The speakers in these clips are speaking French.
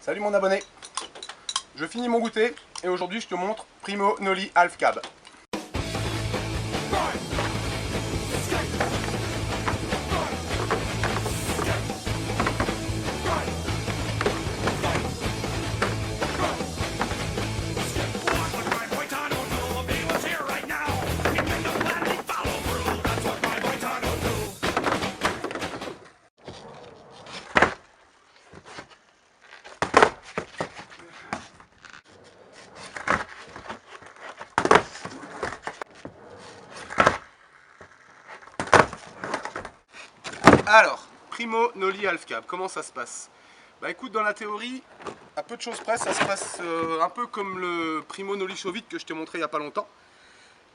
Salut mon abonné. Je finis mon goûter et aujourd'hui je te montre Primo Noli Half Cab. Alors, Primo Noli Half Cab, comment ça se passe? Bah écoute, dans la théorie, à peu de choses près, ça se passe un peu comme le Primo Noli Chauvid que je t'ai montré il n'y a pas longtemps.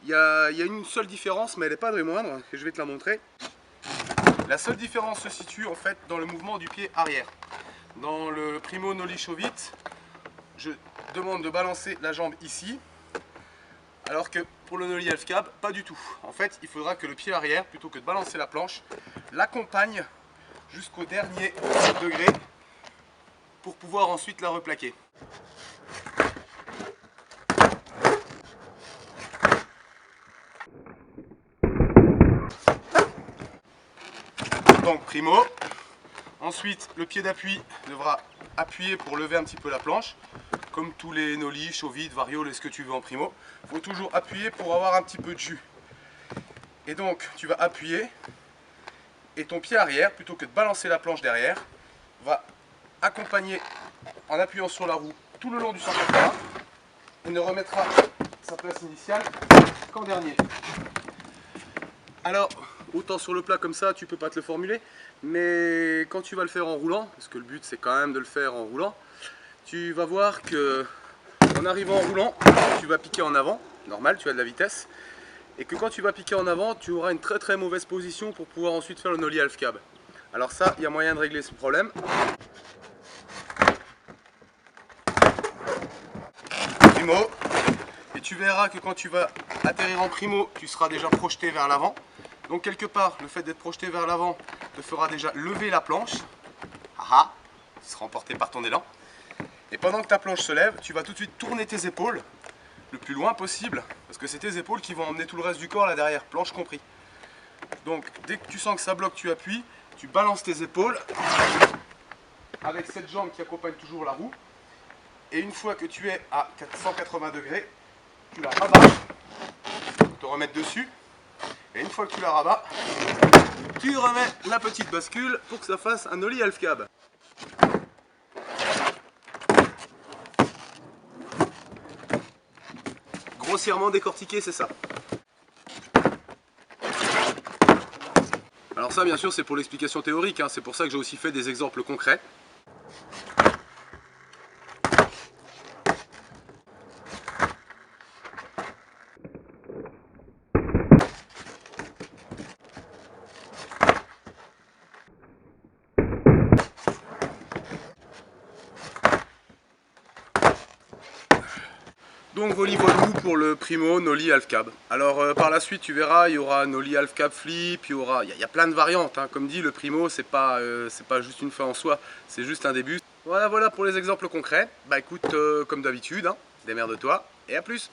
Il y a une seule différence, mais elle n'est pas très moindre, et je vais te la montrer. La seule différence se situe en fait dans le mouvement du pied arrière. Dans le Primo Noli Chauvid, je demande de balancer la jambe ici, alors que pour le Noli Half Cab, pas du tout. En fait, il faudra que le pied arrière, plutôt que de balancer la planche, l'accompagne jusqu'au dernier degré pour pouvoir ensuite la replaquer. Donc Primo. Ensuite, le pied d'appui devra appuyer pour lever un petit peu la planche. Comme tous les Noli, Chauvid, Variole et ce que tu veux en Primo. Il faut toujours appuyer pour avoir un petit peu de jus. Et donc, tu vas appuyer. Et ton pied arrière, plutôt que de balancer la planche derrière, va accompagner en appuyant sur la roue tout le long du 180 et ne remettra sa place initiale qu'en dernier. Alors, autant sur le plat comme ça, tu peux pas te le formuler, mais quand tu vas le faire en roulant, parce que le but c'est quand même de le faire en roulant, tu vas voir que en arrivant en roulant, tu vas piquer en avant, normal, tu as de la vitesse, et que quand tu vas piquer en avant, tu auras une très mauvaise position pour pouvoir ensuite faire le Noli Half Cab. Alors ça, il y a moyen de régler ce problème. Primo, et tu verras que quand tu vas atterrir en Primo, tu seras déjà projeté vers l'avant. Donc quelque part, le fait d'être projeté vers l'avant te fera déjà lever la planche. Ah, tu seras emporté par ton élan. Et pendant que ta planche se lève, tu vas tout de suite tourner tes épaules le plus loin possible, parce que c'est tes épaules qui vont emmener tout le reste du corps là derrière, planche compris. Donc dès que tu sens que ça bloque, tu appuies, tu balances tes épaules avec cette jambe qui accompagne toujours la roue. Et une fois que tu es à 180 degrés, tu la rabats pour te remettre dessus. Et une fois que tu la rabats, tu remets la petite bascule pour que ça fasse un Noli Half Cab. Grossièrement décortiqué, c'est ça. Alors ça, bien sûr, c'est pour l'explication théorique, hein. C'est pour ça que j'ai aussi fait des exemples concrets. Donc voilà pour le Primo Noli Half Cab. Alors par la suite tu verras, il y aura Noli Half Cab Flip, il y a plein de variantes, hein. Comme dit, le Primo c'est pas juste une fin en soi, c'est juste un début. Voilà pour les exemples concrets. Bah écoute, comme d'habitude, hein, démerde-toi et à plus.